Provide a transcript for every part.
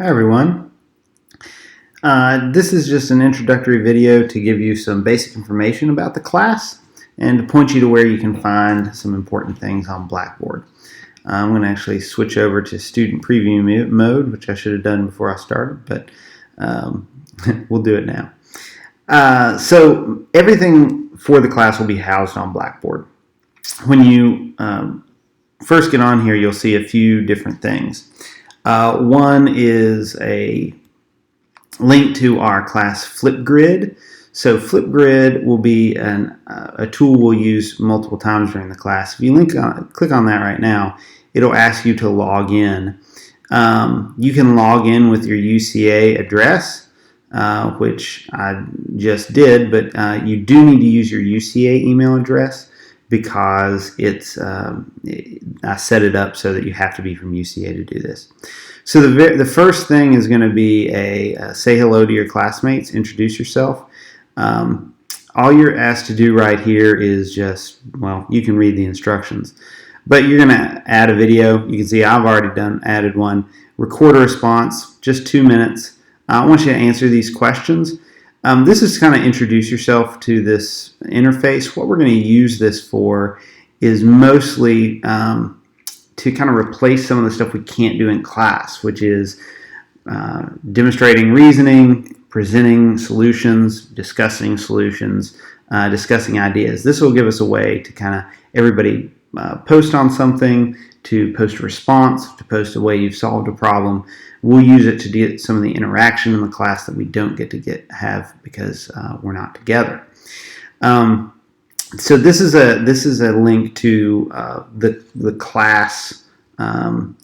Hi everyone. This is just an introductory video to give you some basic information about the class and to point you to where you can find some important things on Blackboard. I'm going to actually switch over to student preview mode, which I should have done before I started, but we'll do it now. So everything for the class will be housed on Blackboard. When you first get on here, you'll see a few different things. One is a link to our class Flipgrid. So Flipgrid will be a tool we'll use multiple times during the class. If you click on that right now, it'll ask you to log in. You can log in with your UCA address, which I just did, but you do need to use your UCA email address because it's I set it up so that you have to be from UCA to do this. So the first thing is going to be a say hello to your classmates, introduce yourself. All you're asked to do right here is just, well, you can read the instructions, but you're going to add a video. You can see I've already added one. Record a response, just 2 minutes. I want you to answer these questions. This is kind of introduce yourself to this interface. What we're going to use this for is mostly to kind of replace some of the stuff we can't do in class, which is demonstrating reasoning, presenting solutions, discussing solutions, discussing ideas. This will give us a way to kind of everybody post on something, to post a response, to post a way you've solved a problem. We'll use it to get some of the interaction in the class that we don't get to have because we're not together. So this is a link to the class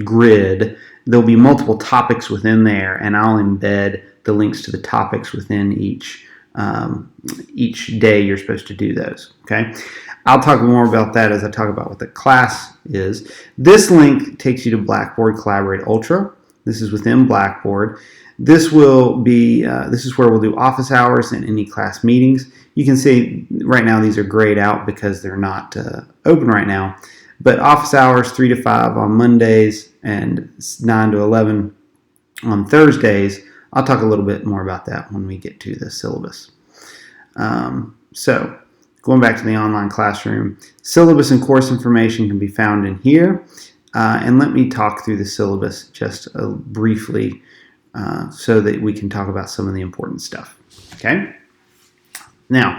grid. There'll be multiple topics within there, and I'll embed the links to the topics within each day you're supposed to do those. Okay, I'll talk more about that as I talk about what the class is. This link takes you to Blackboard Collaborate Ultra. This is within Blackboard. This will be this is where we'll do office hours and any class meetings. You can see right now these are grayed out because they're not open right now. But office hours 3 to 5 on Mondays and 9 to 11 on Thursdays. I'll talk a little bit more about that when we get to the syllabus. So going back to the online classroom, syllabus and course information can be found in here. And let me talk through the syllabus just briefly so that we can talk about some of the important stuff. Okay? Now,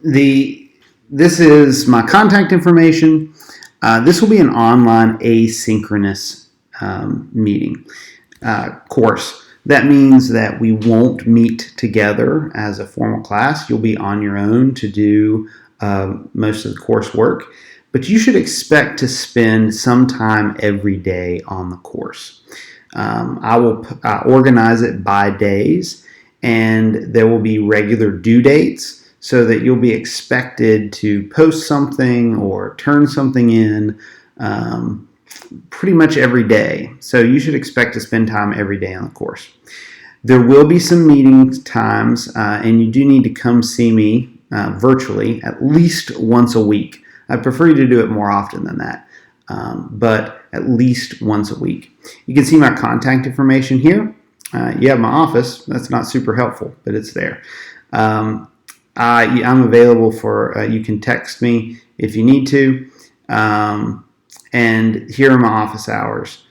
this is my contact information. This will be an online asynchronous meeting course. That means that we won't meet together as a formal class. You'll be on your own to do most of the coursework, but you should expect to spend some time every day on the course. I will organize it by days, and there will be regular due dates so that you'll be expected to post something or turn something in pretty much every day. So you should expect to spend time every day on the course. There will be some meeting times, and you do need to come see me virtually at least once a week. I prefer you to do it more often than that, but at least once a week. You can see my contact information here. You have my office. That's not super helpful, but it's there. I'm available for, you can text me if you need to. And here are my office hours.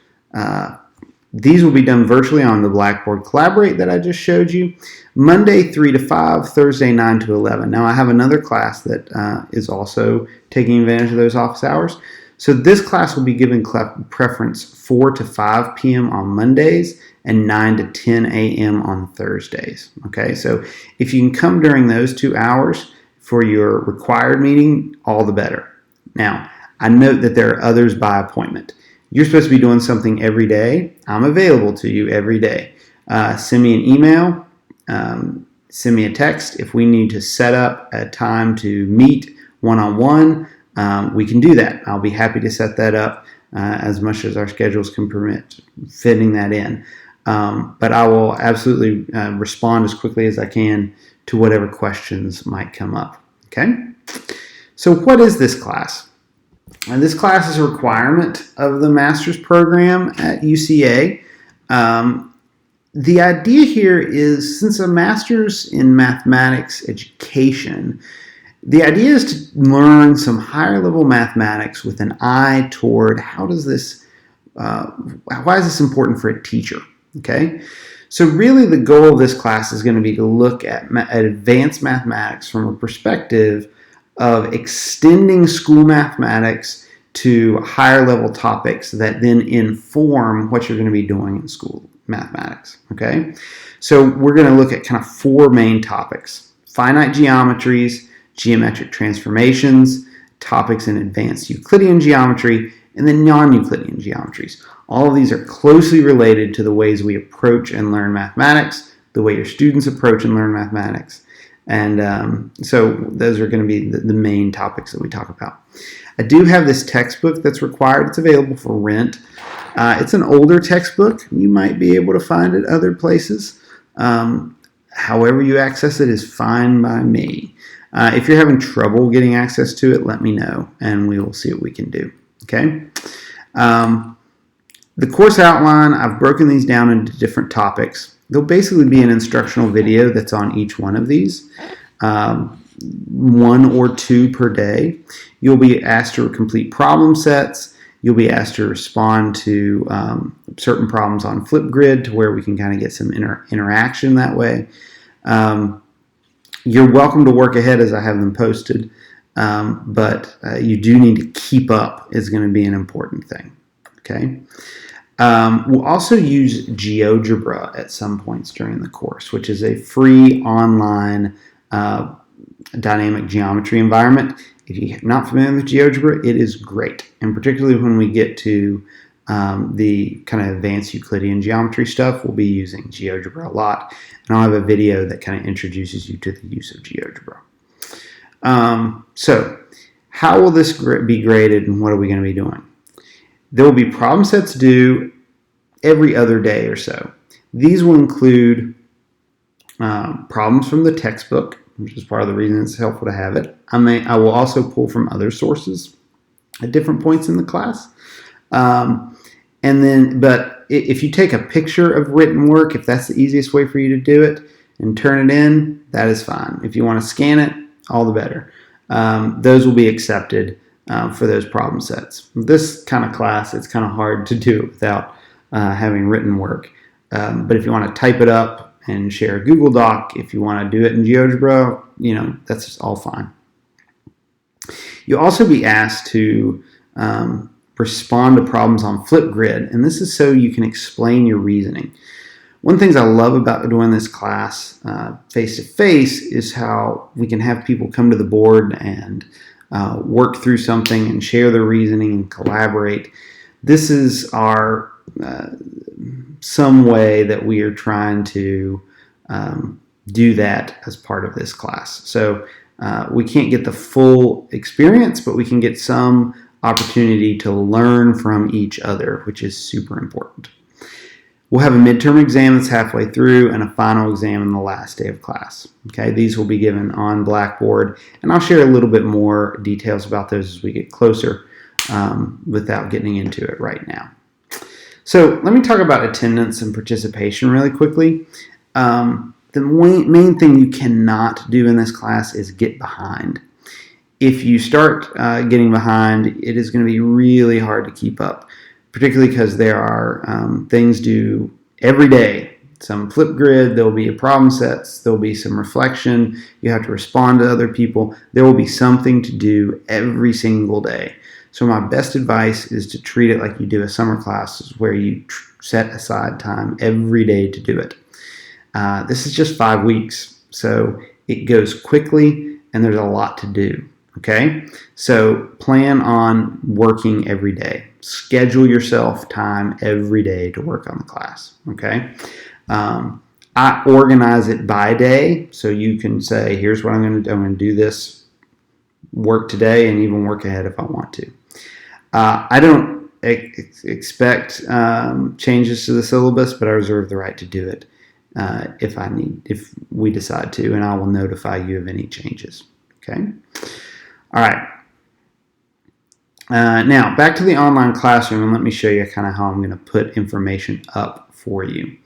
These will be done virtually on the Blackboard Collaborate that I just showed you. Monday 3 to 5, Thursday 9 to 11. Now I have another class that is also taking advantage of those office hours. So this class will be given preference 4 to 5 p.m. on Mondays and 9 to 10 a.m. on Thursdays. Okay, so if you can come during those 2 hours for your required meeting, all the better. Now, I note that there are others by appointment. You're supposed to be doing something every day. I'm available to you every day. Send me an email, send me a text. If we need to set up a time to meet one-on-one, we can do that. I'll be happy to set that up as much as our schedules can permit fitting that in. But I will absolutely respond as quickly as I can to whatever questions might come up. Okay? So what is this class? And this class is a requirement of the master's program at UCA. The idea here is, since a master's in mathematics education, the idea is to learn some higher level mathematics with an eye toward why is this important for a teacher, okay? So really the goal of this class is going to be to look at advanced mathematics from a perspective of extending school mathematics to higher level topics that then inform what you're going to be doing in school mathematics, okay? So we're going to look at kind of four main topics: finite geometries, geometric transformations, topics in advanced Euclidean geometry, and then non-Euclidean geometries. All of these are closely related to the ways we approach and learn mathematics, the way your students approach and learn mathematics. And so those are going to be the main topics that we talk about. I do have this textbook that's required. It's available for rent. It's an older textbook. You might be able to find it other places. However you access it is fine by me. If you're having trouble getting access to it, let me know, and we will see what we can do. Okay? The course outline, I've broken these down into different topics. There'll basically be an instructional video that's on each one of these, 1 or 2 per day. You'll be asked to complete problem sets. You'll be asked to respond to certain problems on Flipgrid to where we can kind of get some interaction that way. You're welcome to work ahead as I have them posted, but you do need to keep up is going to be an important thing. Okay. We'll also use GeoGebra at some points during the course, which is a free online dynamic geometry environment. If you're not familiar with GeoGebra, it is great, and particularly when we get to the kind of advanced Euclidean geometry stuff, we'll be using GeoGebra a lot, and I'll have a video that kind of introduces you to the use of GeoGebra. So how will this be graded, and what are we going to be doing? There will be problem sets due every other day or so. These will include problems from the textbook, which is part of the reason it's helpful to have it. I will also pull from other sources at different points in the class. But if you take a picture of written work, if that's the easiest way for you to do it, and turn it in, that is fine. If you want to scan it, all the better. Those will be accepted for those problem sets. This kind of class, it's kind of hard to do it without having written work. But if you want to type it up and share a Google Doc, if you want to do it in GeoGebra, that's just all fine. You'll also be asked to respond to problems on Flipgrid, and this is so you can explain your reasoning. One of the things I love about doing this class face-to-face is how we can have people come to the board and work through something and share their reasoning and collaborate. This is our some way that we are trying to do that as part of this class. So we can't get the full experience, but we can get some opportunity to learn from each other, which is super important. We'll have a midterm exam that's halfway through and a final exam on the last day of class. Okay, these will be given on Blackboard, and I'll share a little bit more details about those as we get closer without getting into it right now. So let me talk about attendance and participation really quickly. The main thing you cannot do in this class is get behind. If you start getting behind, it is going to be really hard to keep up, particularly because there are things due every day. Some Flipgrid, there will be problem sets, there will be some reflection, you have to respond to other people. There will be something to do every single day. So my best advice is to treat it like you do a summer class where you set aside time every day to do it. This is just 5 weeks, so it goes quickly and there's a lot to do. Okay, so plan on working every day. Schedule yourself time every day to work on the class. Okay, I organize it by day, so you can say, here's what I'm going to do. I'm going to do this work today and even work ahead if I want to. I don't expect changes to the syllabus, but I reserve the right to do it if we decide to, and I will notify you of any changes. Okay. All right. Now, back to the online classroom, and let me show you kind of how I'm going to put information up for you.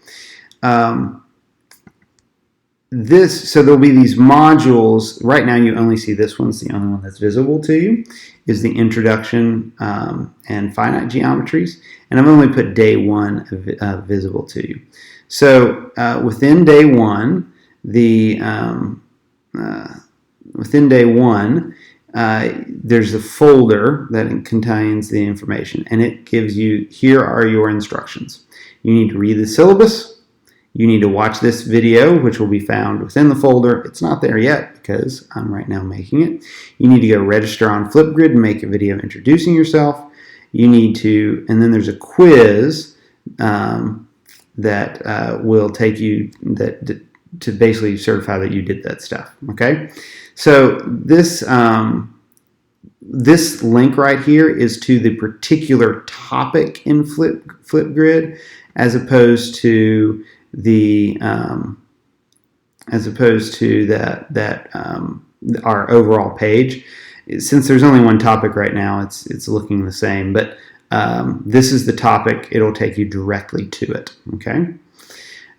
So there'll be these modules. Right now you only see this one's the only one that's visible to you, is the introduction and finite geometries, and I've only put day 1 visible to you. So within day 1, there's a folder that contains the information, and it gives you, here are your instructions. You need to read the syllabus. You need to watch this video, which will be found within the folder. It's not there yet because I'm right now making it. You need to go register on Flipgrid and make a video introducing yourself. You need to, and then there's a quiz that will take you to basically certify that you did that stuff. Okay, so this link right here is to the particular topic in Flipgrid, as opposed to our overall page. Since there's only one topic right now, it's looking the same, but this is the topic. It'll take you directly to it. Okay.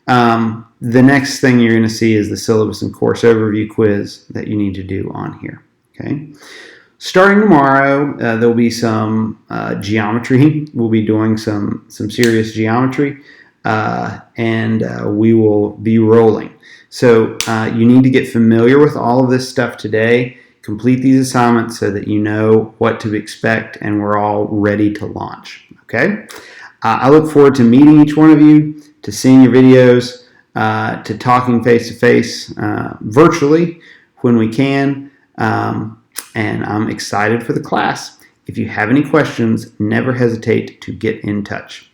The next thing you're going to see is the syllabus and course overview quiz that you need to do on here. Okay. Starting tomorrow, there'll be some geometry. We'll be doing some serious geometry. And we will be rolling. So you need to get familiar with all of this stuff today, complete these assignments so that you know what to expect and we're all ready to launch. Okay? I look forward to meeting each one of you, to seeing your videos, to talking face-to-face virtually when we can, and I'm excited for the class. If you have any questions, never hesitate to get in touch.